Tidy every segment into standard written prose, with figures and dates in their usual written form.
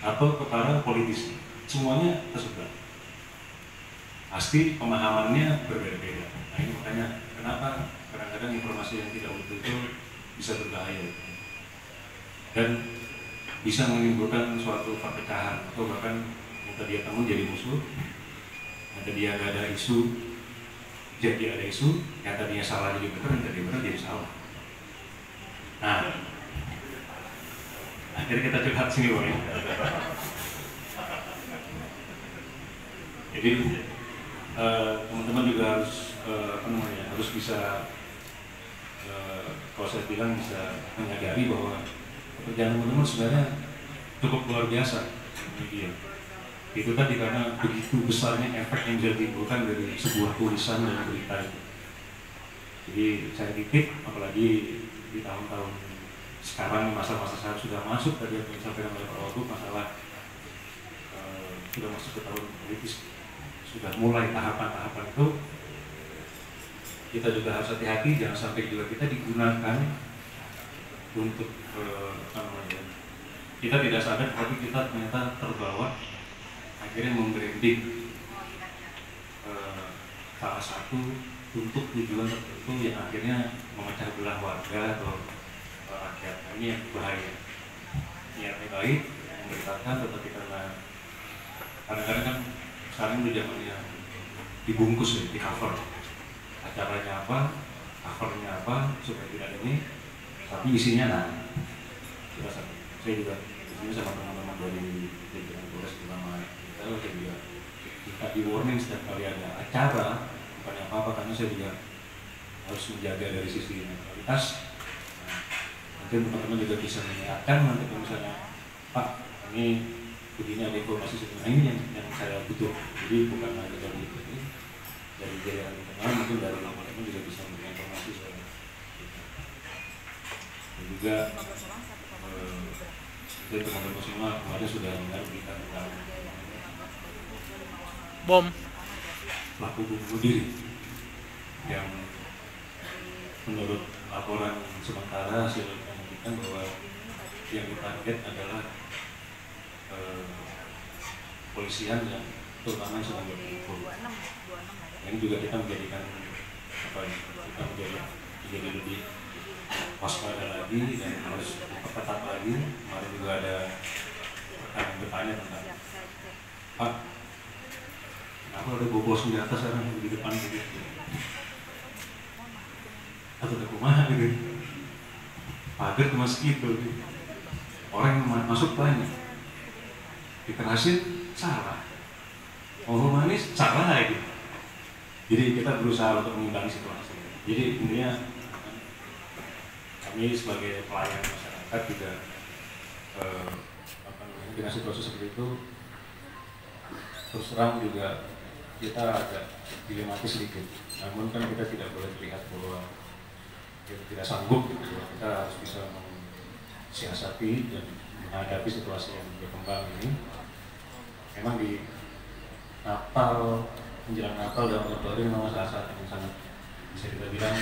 atau kepada politisi, semuanya tersebar. Pasti pemahamannya berbeda-beda. Nah ini makanya kenapa kadang-kadang informasi yang tidak utuh itu bisa berbahaya dan bisa menimbulkan suatu perpecahan atau bahkan yang tadi ketemu jadi musuh, yang tadi ada isu jadi ada isu, yang tadinya salah jadi benar, yang tadinya benar jadi salah. Nah, akhirnya kita curhat sini Bang ya. Jadi teman-teman juga harus harus bisa kalau saya bilang bisa menyadari bahwa pekerjaan teman-teman sebenarnya cukup luar biasa media. Itu tadi karena begitu besarnya efek yang bisa ditimbulkan dari sebuah tulisan dan berita itu. Jadi saya titip, apalagi di tahun-tahun sekarang masa-masa saya sudah masuk tadi yang disampaikan oleh Pak Wagub, masalah sudah masuk ke tahun politis, sudah mulai tahapan-tahapan itu, kita juga harus hati-hati jangan sampai juga kita digunakan untuk kita tidak sadar tapi kita ternyata terbawa akhirnya membranding salah satu untuk tujuan tertentu yang akhirnya memecah belah warga atau rakyat. Nah, ini yang bahaya. Niatnya baik, memberitakan, tetapi karena kadang-kadang kan sekarang itu zamannya dibungkus ya, di cover. Acaranya apa, covernya apa, supaya tidak ini, tapi isinya nah. Saya juga di sini sama teman-teman dari jajaran Polres Ulama saya juga kita di warning setiap kali ada acara, bukan apa-apa karena saya juga harus menjaga dari sisi netralitas. Nah, mungkin teman-teman juga bisa mengingatkan nanti kalau misalnya Pak ini begini ada informasi sebenarnya ini yang saya butuh, jadi bukan hanya dari jajaran internal, mungkin dari teman-teman juga bisa memberikan informasi soal itu. Dan juga mungkin teman-teman semua kemarin sudah dengar berita tentang bom pelaku bunuh diri yang menurut laporan sementara hasil penyelidikan bahwa yang ditarget adalah polisian yang terutama yang sedang berkumpul. Ini juga kita menjadikan kita menjadi lebih waspada lagi dan harus ketat lagi. Kemarin juga ada rekan yang bertanya tentang Pak, kenapa ada bobol senjata sekarang di depan gitu? Atau ada kumaha gitu? Pagar cuma segitu. Orang yang masuk banyak, dikerasin salah, ngomong manis salah lagi. Jadi kita berusaha untuk mengimbangi situasi. Jadi intinya kami sebagai pelayan masyarakat juga dengan situasi seperti itu terus terang juga kita agak dilematis sedikit. Namun kan kita tidak boleh terlihat bahwa kita tidak sanggup gitu. Kita harus bisa mensiasati dan menghadapi situasi yang berkembang ini. Memang di Natal, menjelang Natal dan Tahun Baru memang salah satu yang sangat bisa kita bilang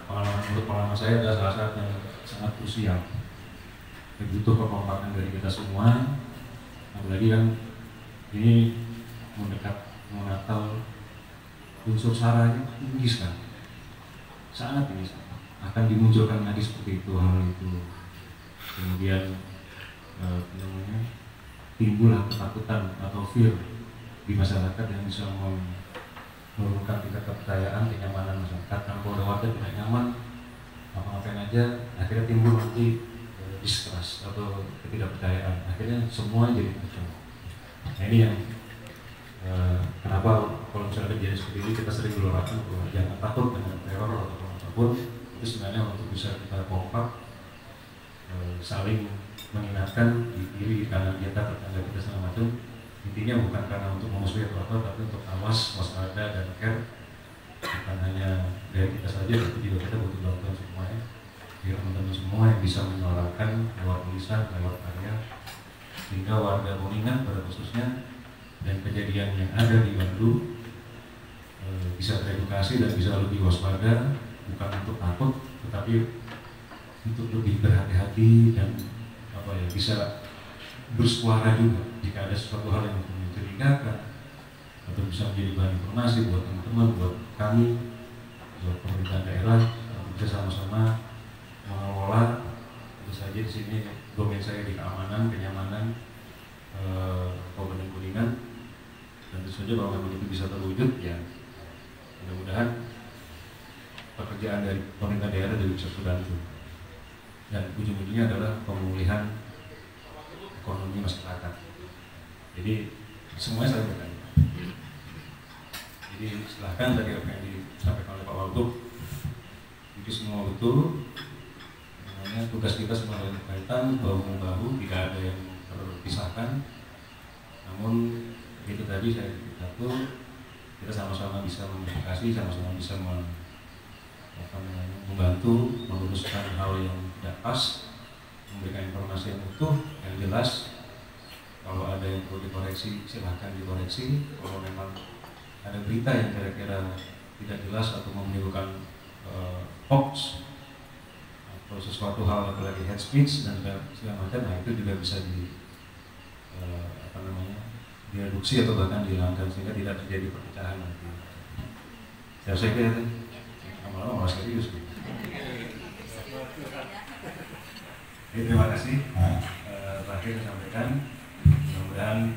pengalaman saya adalah salah satu yang sangat krusial. Butuh kekompakan dari kita semua, apalagi kan ini mendekat mau Natal, unsur saranya tinggi sekali, sangat tinggi sekali. Akan dimunculkan lagi seperti itu hal itu, kemudian timbullah ketakutan atau fear di masyarakat yang bisa menurunkan tingkat kepercayaan, kenyamanan masyarakat. Kalau ada warga tidak nyaman, apa-apain aja, akhirnya timbul nanti distrust atau ketidakpercayaan. Akhirnya semua jadi kacau. Nah ini yang kenapa kalau misalnya kejadian seperti ini kita sering gelorakan bahwa jangan takut dengan teror atau apapun. Itu sebenarnya untuk bisa kita kompak, saling mengingatkan di kiri, di kanan kita, tetangga kita segala macam. Intinya bukan karena untuk memusuhi atau apa, tapi untuk awas, waspada dan care. Bukan hanya dari kita saja, tapi juga kita butuh bantuan semuanya. Biar teman-teman semua yang bisa menyuarakan lewat tulisan, lewat karya, sehingga warga Kuningan pada khususnya dan kejadian yang ada di Bandung bisa teredukasi dan bisa lebih waspada, bukan untuk takut, tetapi untuk lebih berhati-hati dan bisa bersuara juga jika ada sesuatu hal yang mencurigakan atau bisa menjadi bahan informasi buat teman-teman, buat kami, buat pemerintah daerah, bisa sama-sama mengelola. Tentu saja di sini domain saya di keamanan, kenyamanan, Kabupaten Kuningan. Dan tentu saja kalau memang itu bisa terwujud, ya mudah-mudahan pekerjaan dari pemerintah daerah juga bisa terbantu. Dan ujung-ujungnya adalah pemulihan ekonomi masyarakat. Jadi semuanya saling berkaitan. Jadi silahkan dari apa yang disampaikan oleh Pak Wagub itu semua betul. Namanya tugas kita semua saling berkaitan, bahu-membahu, tidak ada yang terpisahkan. Namun itu tadi saya satu, kita sama-sama bisa memverifikasi, sama-sama bisa membantu meluruskan hal yang tidak pas, memberikan informasi yang utuh, yang jelas. Kalau ada yang perlu dikoreksi, silahkan dikoreksi. Kalau memang ada berita yang kira-kira tidak jelas atau menimbulkan hoax atau sesuatu hal apalagi hate speech dan segala macam, nah itu juga bisa direduksi atau bahkan dihilangkan sehingga tidak terjadi perpecahan nanti. Saya kira lama-lama malah serius. Terima kasih. Terakhir saya sampaikan, mudah-mudahan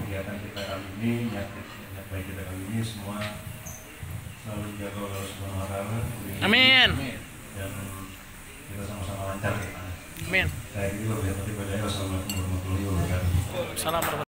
kegiatan kita kali ini, niat baik kita kali ini semua selalu dijaga oleh Allah Subhanahu wa Ta'ala. Amin. Dan kita sama-sama lancar ya. Amin. Saya ini wassalamualaikum warahmatullahi wabarakatuh. Salam.